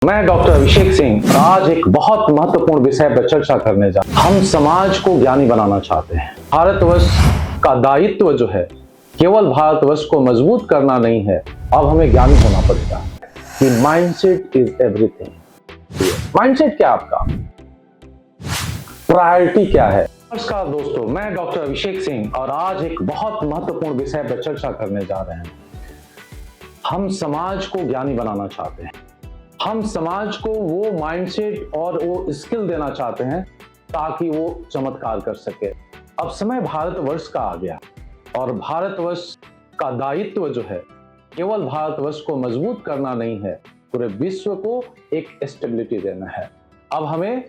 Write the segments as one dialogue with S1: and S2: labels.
S1: मैं डॉक्टर अभिषेक सिंह आज एक बहुत महत्वपूर्ण विषय पर चर्चा करने जा रहा हूं। हम समाज को ज्ञानी बनाना चाहते हैं। भारतवर्ष का दायित्व जो है केवल भारतवर्ष को मजबूत करना नहीं है, अब हमें ज्ञानी होना पड़ेगा कि माइंडसेट इज एवरीथिंग। माइंडसेट क्या आपका, प्रायोरिटी क्या है। नमस्कार दोस्तों, मैं डॉक्टर अभिषेक सिंह और आज एक बहुत महत्वपूर्ण विषय पर चर्चा करने जा रहे हैं। हम समाज को ज्ञानी बनाना चाहते हैं। हम समाज को वो माइंडसेट और वो स्किल देना चाहते हैं ताकि वो चमत्कार कर सके। अब समय भारतवर्ष का आ गया और भारतवर्ष का दायित्व जो है केवल भारतवर्ष को मजबूत करना नहीं है, पूरे विश्व को एक स्टेबिलिटी देना है। अब हमें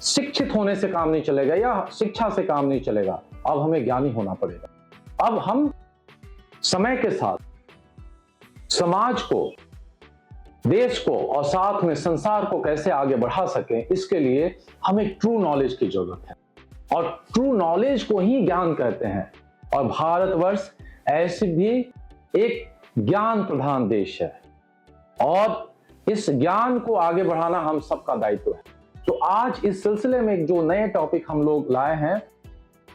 S1: शिक्षित होने से काम नहीं चलेगा या शिक्षा से काम नहीं चलेगा, अब हमें ज्ञानी होना पड़ेगा। अब हम समय के साथ समाज को, देश को और साथ में संसार को कैसे आगे बढ़ा सकें, इसके लिए हमें ट्रू नॉलेज की जरूरत है और ट्रू नॉलेज को ही ज्ञान कहते हैं। और भारतवर्ष ऐसे भी एक ज्ञान प्रधान देश है और इस ज्ञान को आगे बढ़ाना हम सबका दायित्व है। तो आज इस सिलसिले में एक जो नए टॉपिक हम लोग लाए हैं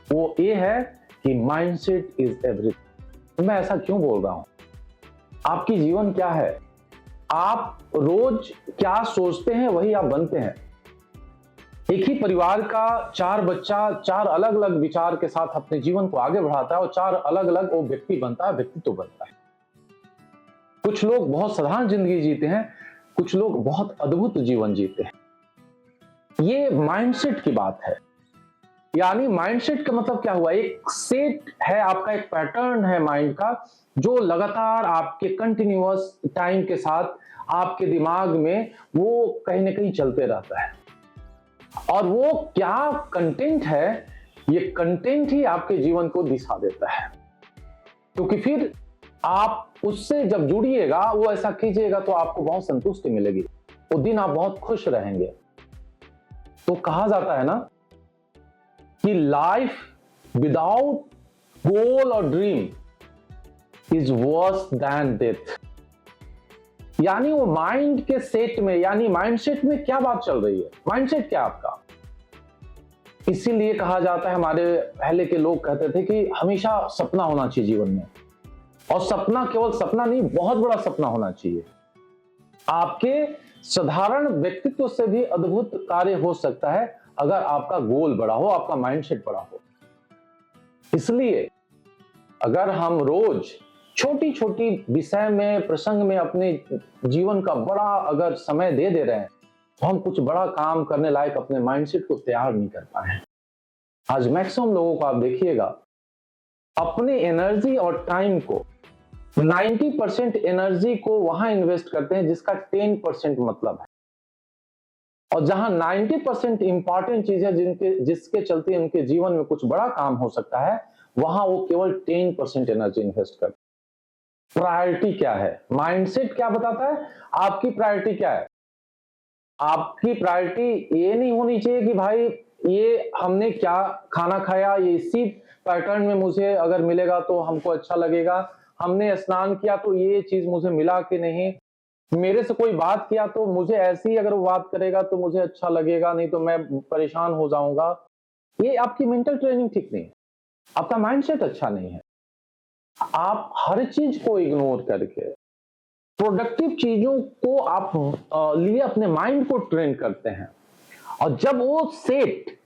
S1: वो ये है कि माइंडसेट इज एवरीथिंग। मैं ऐसा क्यों बोल रहा हूं? आपकी जीवन क्या है, आप रोज क्या सोचते हैं वही आप बनते हैं। एक ही परिवार का चार बच्चा चार अलग अलग विचार के साथ अपने जीवन को आगे बढ़ाता है और चार अलग अलग वो व्यक्ति बनता है, व्यक्तित्व बनता है। कुछ लोग बहुत साधारण जिंदगी जीते हैं, कुछ लोग बहुत अद्भुत जीवन जीते हैं। ये माइंडसेट की बात है। यानी माइंडसेट का मतलब क्या हुआ? एक सेट है आपका, एक पैटर्न है माइंड का जो लगातार आपके कंटिन्यूअस टाइम के साथ आपके दिमाग में वो कहीं ना कहीं चलते रहता है। और वो क्या कंटेंट है, ये कंटेंट ही आपके जीवन को दिशा देता है। क्योंकि फिर आप उससे जब जुड़िएगा, वो ऐसा कीजिएगा तो आपको बहुत संतुष्टि मिलेगी, वो दिन आप बहुत खुश रहेंगे। तो कहा जाता है ना कि लाइफ विदाउट गोल और dream is worse than death. यानी वो माइंड के सेट में, यानी माइंडसेट में क्या बात चल रही है, माइंडसेट क्या आपका। इसीलिए कहा जाता है, हमारे पहले के लोग कहते थे कि हमेशा सपना होना चाहिए जीवन में, और सपना केवल सपना नहीं, बहुत बड़ा सपना होना चाहिए। आपके साधारण व्यक्तित्व से भी अद्भुत कार्य हो सकता है अगर आपका गोल बड़ा हो, आपका माइंडसेट बड़ा हो। इसलिए अगर हम रोज छोटी छोटी विषय में, प्रसंग में अपने जीवन का बड़ा अगर समय दे रहे हैं तो हम कुछ बड़ा काम करने लायक अपने माइंडसेट को तैयार नहीं कर पाए हैं। आज मैक्सिमम लोगों को आप देखिएगा, अपने एनर्जी और टाइम को 90% एनर्जी को वहां इन्वेस्ट करते हैं जिसका 10% मतलब है, और जहां 90% इंपॉर्टेंट चीज है जिसके चलते उनके जीवन में कुछ बड़ा काम हो सकता है, वहां वो केवल 10% एनर्जी इन्वेस्ट करते हैं। प्रायोरिटी क्या है? माइंडसेट क्या बताता है? आपकी प्रायोरिटी क्या है? आपकी प्रायोरिटी ये नहीं होनी चाहिए कि भाई ये हमने क्या खाना खाया, ये इसी पैटर्न में मुझे अगर मिलेगा तो हमको अच्छा लगेगा, हमने स्नान किया तो ये चीज मुझे मिला कि नहीं, मेरे से कोई बात किया तो मुझे ऐसी अगर वो बात करेगा तो मुझे अच्छा लगेगा, नहीं तो मैं परेशान हो जाऊंगा। ये आपकी मेंटल ट्रेनिंग ठीक नहीं है, आपका माइंडसेट अच्छा नहीं है। आप हर चीज को इग्नोर करके प्रोडक्टिव चीजों को आप लिए अपने माइंड को ट्रेन करते हैं, और जब वो सेट,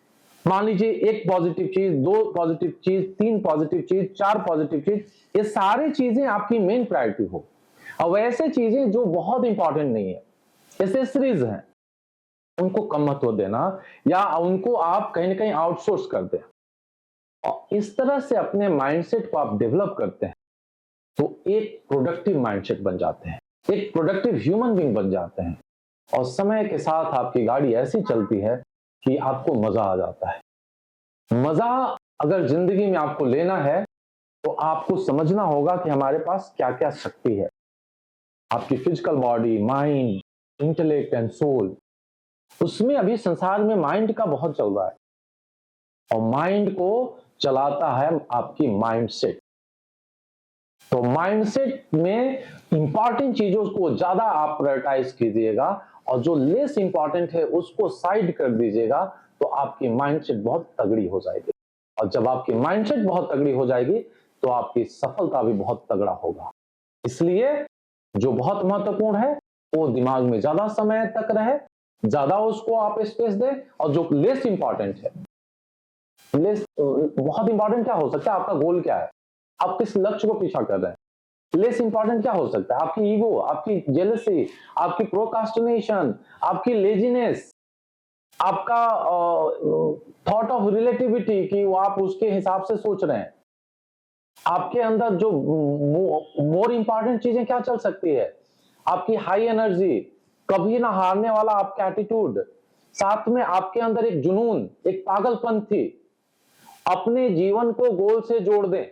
S1: मान लीजिए एक पॉजिटिव चीज, दो पॉजिटिव चीज, तीन पॉजिटिव चीज, चार पॉजिटिव चीज, ये सारी चीजें आपकी मेन प्रायोरिटी हो, और वैसे चीजें जो बहुत इंपॉर्टेंट नहीं है, एसेसरीज हैं, उनको कम महत्व देना या उनको आप कहीं ना कहीं आउटसोर्स कर दें। और इस तरह से अपने माइंडसेट को आप डेवलप करते हैं तो एक प्रोडक्टिव माइंडसेट बन जाते हैं, एक प्रोडक्टिव ह्यूमन बीइंग बन जाते हैं, और समय के साथ आपकी गाड़ी ऐसी चलती है कि आपको मजा आ जाता है। मजा अगर जिंदगी में आपको लेना है तो आपको समझना होगा कि हमारे पास क्या क्या शक्ति है। आपकी physical body, mind, intellect and soul, उसमें अभी संसार में माइंड का बहुत चल रहा है, और माइंड को चलाता है आपकी माइंडसेट। तो माइंडसेट में इंपॉर्टेंट चीजों को ज्यादा आप प्रायोरिटाइज कीजिएगा और जो लेस इंपॉर्टेंट है उसको साइड कर दीजिएगा, तो आपकी माइंडसेट बहुत तगड़ी हो जाएगी। और जब आपकी माइंडसेट बहुत तगड़ी हो जाएगी तो आपकी सफलता भी बहुत तगड़ा होगा। इसलिए जो बहुत महत्वपूर्ण है वो दिमाग में ज्यादा समय तक रहे, ज्यादा उसको आप स्पेस दें, और जो लेस इंपॉर्टेंट है, लेस बहुत इंपॉर्टेंट क्या हो सकता है, आपका गोल क्या है, आप किस लक्ष्य को पीछा कर रहे हैं। लेस इंपॉर्टेंट क्या हो सकता है, आपकी ईगो, आपकी जेलसी, आपकी प्रोकास्टिनेशन, आपकी लेजीनेस, आपका थॉट ऑफ रिलेटिविटी कि वो आप उसके हिसाब से सोच रहे हैं। आपके अंदर जो मोर इंपॉर्टेंट चीजें क्या चल सकती है, आपकी हाई एनर्जी, कभी ना हारने वाला आपका एटीट्यूड, साथ में आपके अंदर एक जुनून, एक पागलपन थी। अपने जीवन को गोल से जोड़ दें,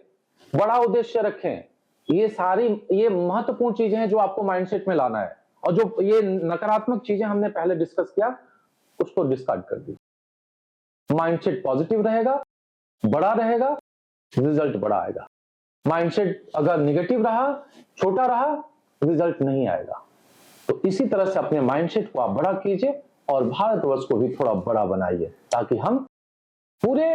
S1: बड़ा उद्देश्य रखें। ये महत्वपूर्ण चीजें हैं जो आपको माइंडसेट में लाना है। और जो ये नकारात्मक चीजें हमने पहले डिस्कस किया उसको डिस्कार्ड कर दीजिए। माइंडसेट पॉजिटिव रहेगा, बड़ा रहेगा, रिजल्ट बड़ा आएगा। माइंडसेट अगर निगेटिव रहा, छोटा रहा, रिजल्ट नहीं आएगा। तो इसी तरह से अपने माइंडसेट को आप बड़ा कीजिए और भारतवर्ष को भी थोड़ा बड़ा बनाइए, ताकि हम पूरे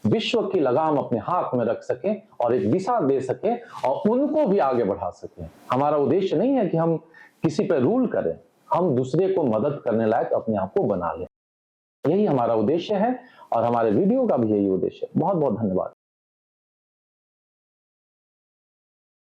S1: विश्व की लगाम अपने हाथ में रख सकें और एक दिशा दे सकें और उनको भी आगे बढ़ा सकें। हमारा उद्देश्य नहीं है कि हम किसी पर रूल करें, हम दूसरे को मदद करने लायक अपने आप को बना लें। यही हमारा उद्देश्य है और हमारे वीडियो का भी यही उद्देश्य है। बहुत बहुत धन्यवाद।